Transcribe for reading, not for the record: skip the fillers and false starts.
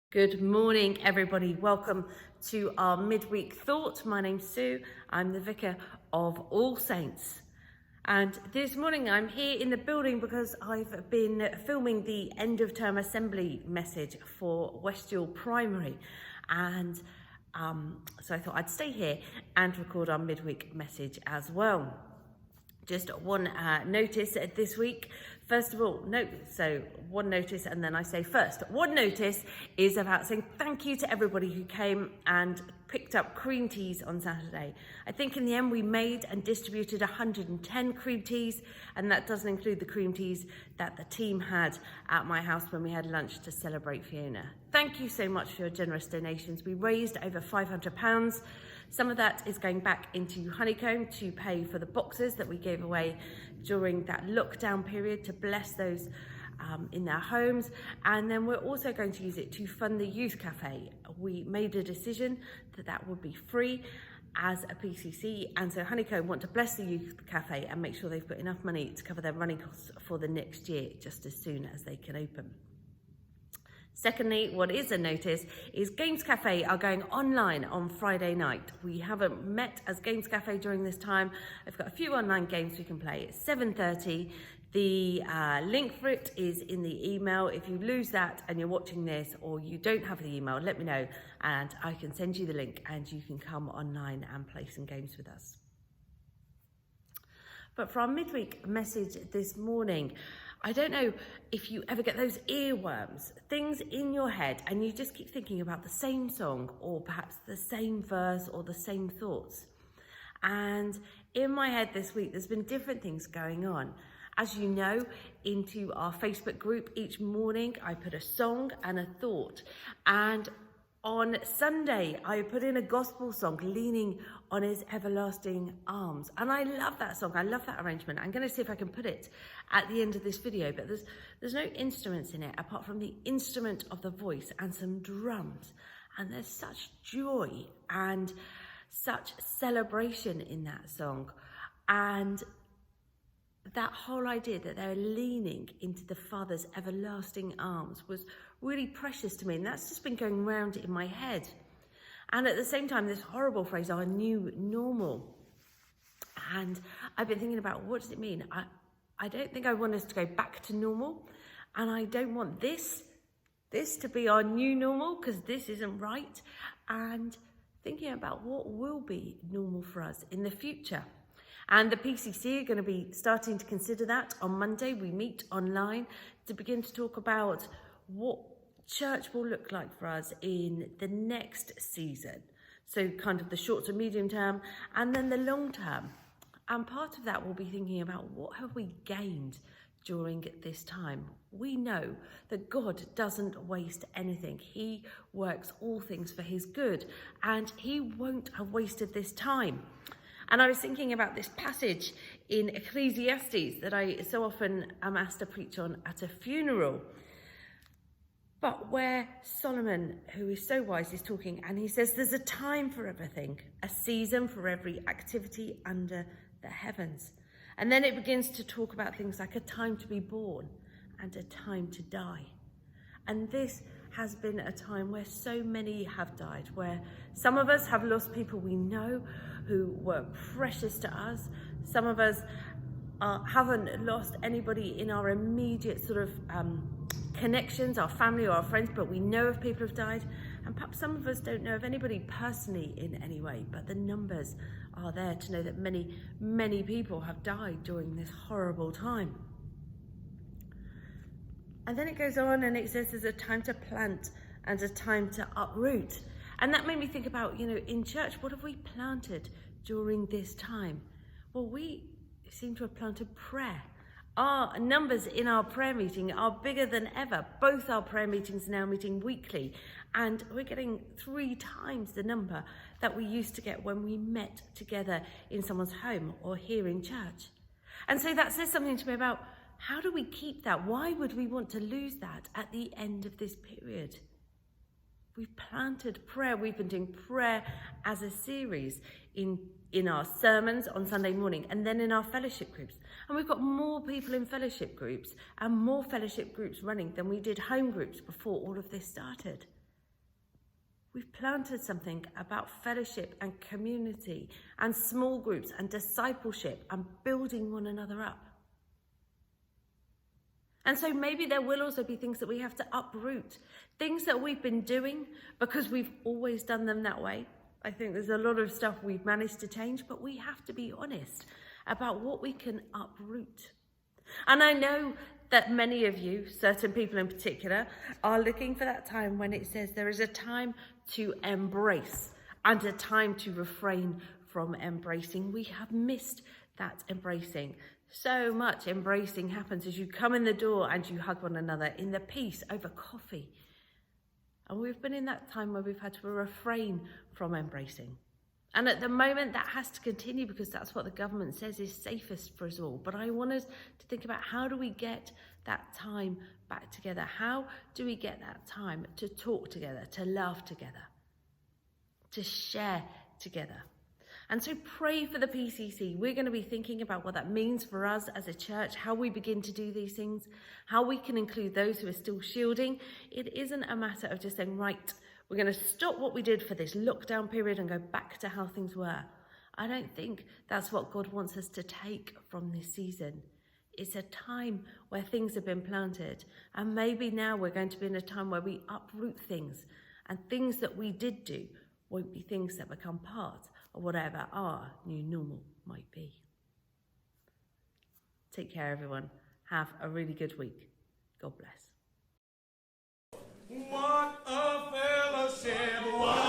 Good morning, everybody. Welcome to our midweek thought. My name's Sue. I'm the vicar of All Saints. And this morning I'm here in the building because I've been filming the end of term assembly message for Westfield Primary. And so I thought I'd stay here and record our midweek message as well. Just one notice this week. First of all, one notice, and then I say first. One notice is about saying thank you to everybody who came and picked up cream teas on Saturday. I think in the end we made and distributed 110 cream teas, and that doesn't include the cream teas that the team had at my house when we had lunch to celebrate Fiona. Thank you so much for your generous donations. We raised over £500. Some of that is going back into Honeycomb to pay for the boxes that we gave away during that lockdown period to bless those in their homes. And then we're also going to use it to fund the youth cafe. We made a decision that that would be free as a PCC, and so Honeycomb want to bless the youth cafe and make sure they've got enough money to cover their running costs for the next year, just as soon as they can open. Secondly, what is a notice is Games Cafe are going online on Friday night. We haven't met as Games Cafe during this time. I've got a few online games we can play. It's 7:30. The link for it is in the email. If you lose that and you're watching this or you don't have the email, let me know and I can send you the link and you can come online and play some games with us. But for our midweek message this morning, I don't know if you ever get those earworms, things in your head, and you just keep thinking about the same song or perhaps the same verse or the same thoughts. And in my head this week, there's been different things going on. As you know, into our Facebook group each morning, I put a song and a thought. And on Sunday, I put in a gospel song, Leaning on His Everlasting Arms. And I love that song. I love that arrangement. I'm going to see if I can put it at the end of this video, but there's no instruments in it apart from the instrument of the voice and some drums. And there's such joy and such celebration in that song. And that whole idea that they're leaning into the Father's everlasting arms was really precious to me, and that's just been going around in my head. And at the same time, this horrible phrase, our new normal. And I've been thinking about, what does it mean? I don't think I want us to go back to normal, and I don't want this to be our new normal, because this isn't right. And thinking about what will be normal for us in the future. And the PCC are going to be starting to consider that. On Monday, we meet online to begin to talk about what church will look like for us in the next season. So kind of the short to medium term and then the long term. And part of that will be thinking about what have we gained during this time. We know that God doesn't waste anything. He works all things for his good, and he won't have wasted this time. And I was thinking about this passage in Ecclesiastes that I so often am asked to preach on at a funeral. But where Solomon, who is so wise, is talking, and he says there's a time for everything, a season for every activity under the heavens. And then it begins to talk about things like a time to be born and a time to die. And this has been a time where so many have died, where some of us have lost people we know who were precious to us. Some of us haven't lost anybody in our immediate sort of connections, our family or our friends, but we know of people who've died. And perhaps some of us don't know of anybody personally in any way, but the numbers are there to know that many, many people have died during this horrible time. And then it goes on and it says there's a time to plant and a time to uproot. And that made me think about, in church, what have we planted during this time? Well, we seem to have planted prayer. Our numbers in our prayer meeting are bigger than ever. Both our prayer meetings are now meeting weekly. And we're getting 3 times the number that we used to get when we met together in someone's home or here in church. And so that says something to me about, how do we keep that? Why would we want to lose that at the end of this period? We've planted prayer. We've been doing prayer as a series in our sermons on Sunday morning and then in our fellowship groups. And we've got more people in fellowship groups and more fellowship groups running than we did home groups before all of this started. We've planted something about fellowship and community and small groups and discipleship and building one another up. And so maybe there will also be things that we have to uproot, things that we've been doing because we've always done them that way. I think there's a lot of stuff we've managed to change, but we have to be honest about what we can uproot. And I know that many of you, certain people in particular, are looking for that time when it says there is a time to embrace and a time to refrain from embracing. We have missed that embracing. So much embracing happens as you come in the door and you hug one another in the peace over coffee. And we've been in that time where we've had to refrain from embracing. And at the moment that has to continue because that's what the government says is safest for us all. But I want us to think about how do we get that time back together? How do we get that time to talk together, to laugh together, to share together? And so pray for the PCC. We're going to be thinking about what that means for us as a church, how we begin to do these things, how we can include those who are still shielding. It isn't a matter of just saying, right, we're going to stop what we did for this lockdown period and go back to how things were. I don't think that's what God wants us to take from this season. It's a time where things have been planted. And maybe now we're going to be in a time where we uproot things. And things that we did do won't be things that become part of whatever our new normal might be. Take care, everyone. Have a really good week. God bless. What a fellowship.